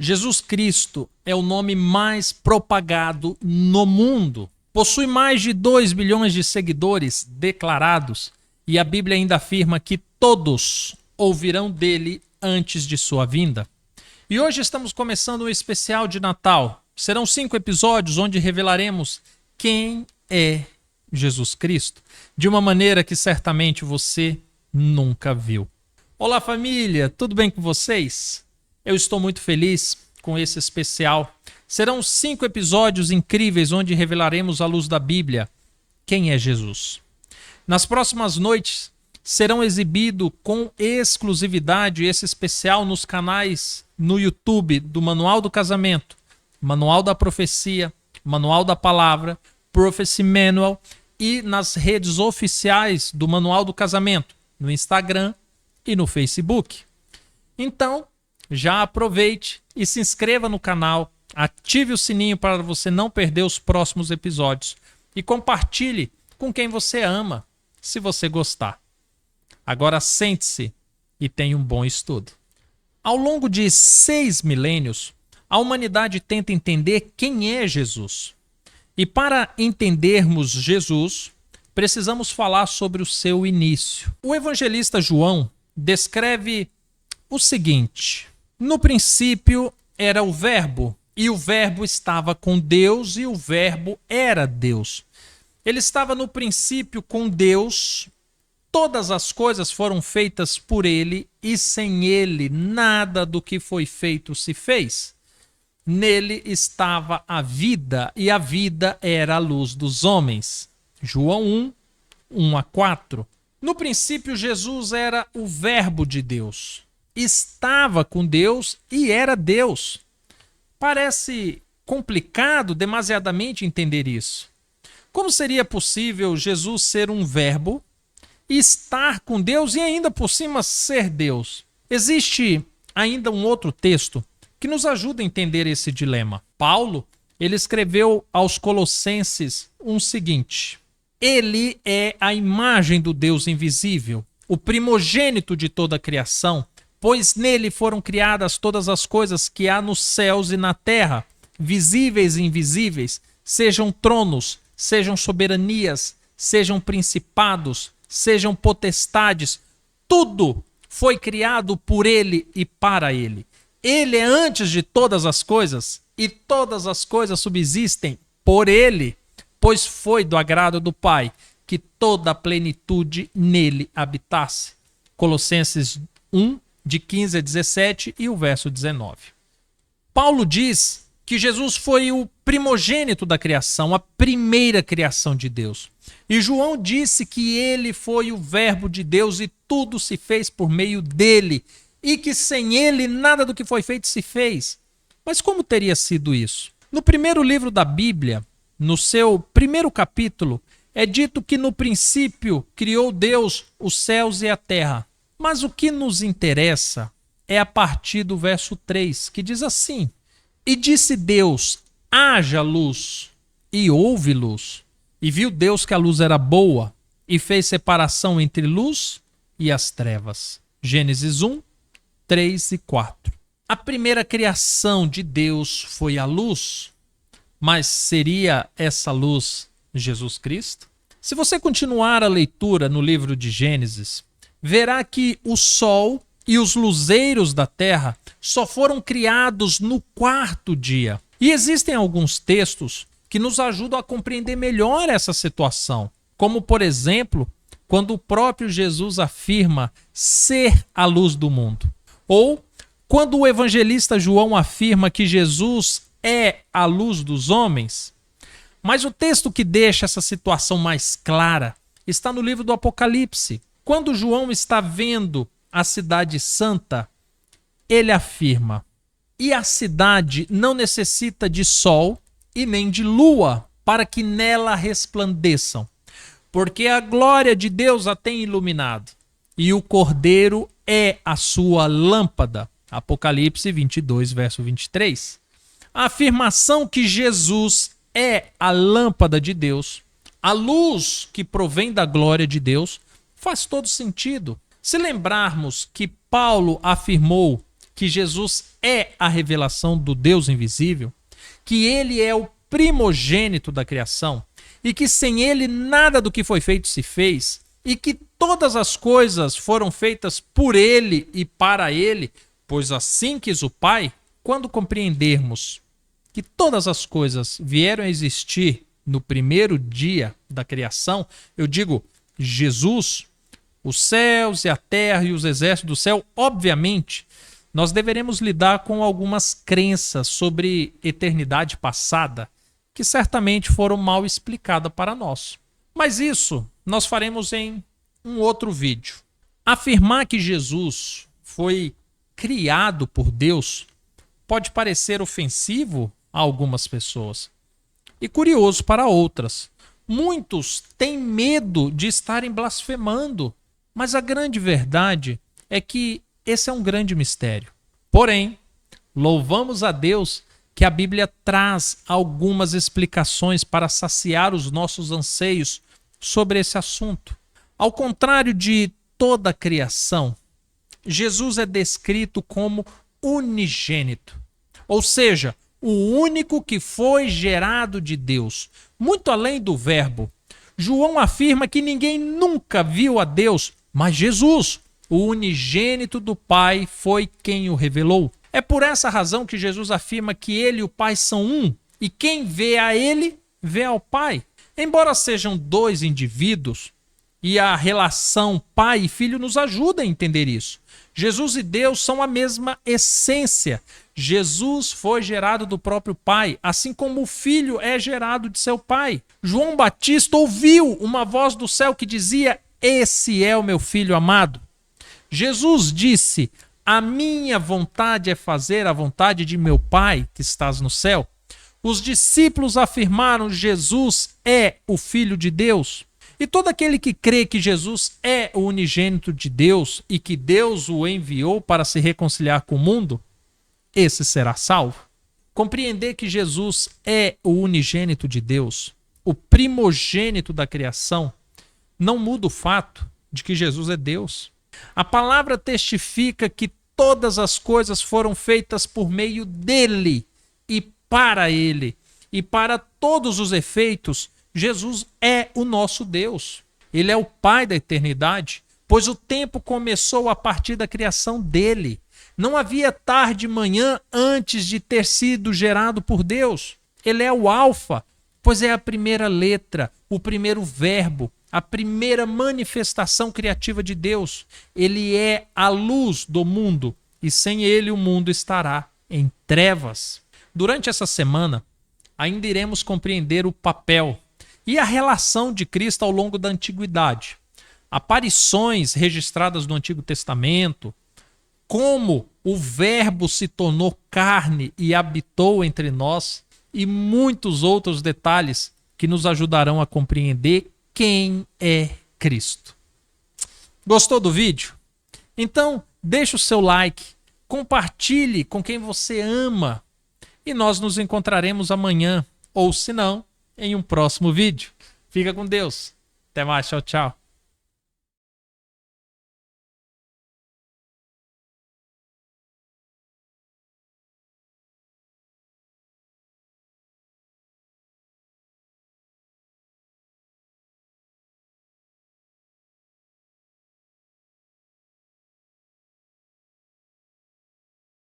Jesus Cristo é o nome mais propagado no mundo. Possui mais de 2 bilhões de seguidores declarados e a Bíblia ainda afirma que todos ouvirão dele antes de sua vinda. E hoje estamos começando um especial de Natal. Serão 5 episódios onde revelaremos quem é Jesus Cristo, de uma maneira que certamente você nunca viu. Olá família, tudo bem com vocês? Eu estou muito feliz com esse especial. Serão 5 episódios incríveis onde revelaremos à luz da Bíblia quem é Jesus. Nas próximas noites serão exibidos com exclusividade esse especial nos canais no YouTube do Manual do Casamento, Manual da Profecia, Manual da Palavra, Prophecy Manual e nas redes oficiais do Manual do Casamento, no Instagram e no Facebook. Então, já aproveite e se inscreva no canal, ative o sininho para você não perder os próximos episódios e compartilhe com quem você ama, se você gostar. Agora sente-se e tenha um bom estudo. Ao longo de 6 milênios, a humanidade tenta entender quem é Jesus. E para entendermos Jesus, precisamos falar sobre o seu início. O evangelista João descreve o seguinte: no princípio era o Verbo, e o Verbo estava com Deus, e o Verbo era Deus. Ele estava no princípio com Deus, todas as coisas foram feitas por ele, e sem ele nada do que foi feito se fez. Nele estava a vida, e a vida era a luz dos homens. João 1, 1-4. No princípio, Jesus era o Verbo de Deus. Estava com Deus e era Deus. Parece complicado demasiadamente entender isso. Como seria possível Jesus ser um verbo, estar com Deus e ainda por cima ser Deus? Existe ainda um outro texto que nos ajuda a entender esse dilema. Paulo, ele escreveu aos Colossenses o seguinte: ele é a imagem do Deus invisível, o primogênito de toda a criação, pois nele foram criadas todas as coisas que há nos céus e na terra, visíveis e invisíveis, sejam tronos, sejam soberanias, sejam principados, sejam potestades, tudo foi criado por ele e para ele. Ele é antes de todas as coisas e todas as coisas subsistem por ele, pois foi do agrado do Pai que toda a plenitude nele habitasse. Colossenses 1, de 15 a 17 e o verso 19. Paulo diz que Jesus foi o primogênito da criação, a primeira criação de Deus. E João disse que ele foi o Verbo de Deus e tudo se fez por meio dele, e que sem ele nada do que foi feito se fez. Mas como teria sido isso? No primeiro livro da Bíblia, no seu primeiro capítulo, é dito que no princípio criou Deus os céus e a terra. Mas o que nos interessa é a partir do verso 3, que diz assim: e disse Deus, haja luz, e houve luz. E viu Deus que a luz era boa, e fez separação entre luz e as trevas. Gênesis 1, 3 e 4. A primeira criação de Deus foi a luz, mas seria essa luz Jesus Cristo? Se você continuar a leitura no livro de Gênesis, verá que o sol e os luzeiros da terra só foram criados no 4º dia. E existem alguns textos que nos ajudam a compreender melhor essa situação, como, por exemplo, quando o próprio Jesus afirma ser a luz do mundo. Ou quando o evangelista João afirma que Jesus é a luz dos homens. Mas o texto que deixa essa situação mais clara está no livro do Apocalipse. Quando João está vendo a cidade santa, ele afirma: e a cidade não necessita de sol e nem de lua para que nela resplandeçam, porque a glória de Deus a tem iluminado, e o Cordeiro é a sua lâmpada. Apocalipse 22, verso 23. A afirmação que Jesus é a lâmpada de Deus, a luz que provém da glória de Deus, faz todo sentido. Se lembrarmos que Paulo afirmou que Jesus é a revelação do Deus invisível, que ele é o primogênito da criação e que sem ele nada do que foi feito se fez e que todas as coisas foram feitas por ele e para ele, pois assim quis o Pai, quando compreendermos que todas as coisas vieram a existir no primeiro dia da criação, eu digo, Jesus, os céus e a terra e os exércitos do céu, obviamente, nós deveremos lidar com algumas crenças sobre eternidade passada que certamente foram mal explicadas para nós. Mas isso nós faremos em um outro vídeo. Afirmar que Jesus foi criado por Deus pode parecer ofensivo a algumas pessoas e curioso para outras. Muitos têm medo de estarem blasfemando, mas a grande verdade é que esse é um grande mistério. Porém, louvamos a Deus que a Bíblia traz algumas explicações para saciar os nossos anseios sobre esse assunto. Ao contrário de toda a criação, Jesus é descrito como unigênito, ou seja, o único que foi gerado de Deus, muito além do verbo. João afirma que ninguém nunca viu a Deus, mas Jesus, o unigênito do Pai, foi quem o revelou. É por essa razão que Jesus afirma que ele e o Pai são um, e quem vê a ele, vê ao Pai. Embora sejam dois indivíduos, e a relação pai e filho nos ajuda a entender isso. Jesus e Deus são a mesma essência. Jesus foi gerado do próprio Pai, assim como o Filho é gerado de seu Pai. João Batista ouviu uma voz do céu que dizia: "Esse é o meu Filho amado". Jesus disse: "A minha vontade é fazer a vontade de meu Pai que estás no céu". Os discípulos afirmaram: Jesus é o Filho de Deus. E todo aquele que crê que Jesus é o unigênito de Deus e que Deus o enviou para se reconciliar com o mundo, esse será salvo. Compreender que Jesus é o unigênito de Deus, o primogênito da criação, não muda o fato de que Jesus é Deus. A palavra testifica que todas as coisas foram feitas por meio dele e para ele. E para todos os efeitos, Jesus é o nosso Deus. Ele é o Pai da eternidade, pois o tempo começou a partir da criação dele. Não havia tarde e manhã antes de ter sido gerado por Deus. Ele é o Alfa, pois é a primeira letra, o primeiro verbo, a primeira manifestação criativa de Deus. Ele é a luz do mundo e sem ele o mundo estará em trevas. Durante essa semana, ainda iremos compreender o papel e a relação de Cristo ao longo da antiguidade. Aparições registradas no Antigo Testamento, como o Verbo se tornou carne e habitou entre nós, e muitos outros detalhes que nos ajudarão a compreender quem é Cristo. Gostou do vídeo? Então, deixe o seu like, compartilhe com quem você ama e nós nos encontraremos amanhã, ou se não, em um próximo vídeo. Fica com Deus. Até mais, tchau, tchau.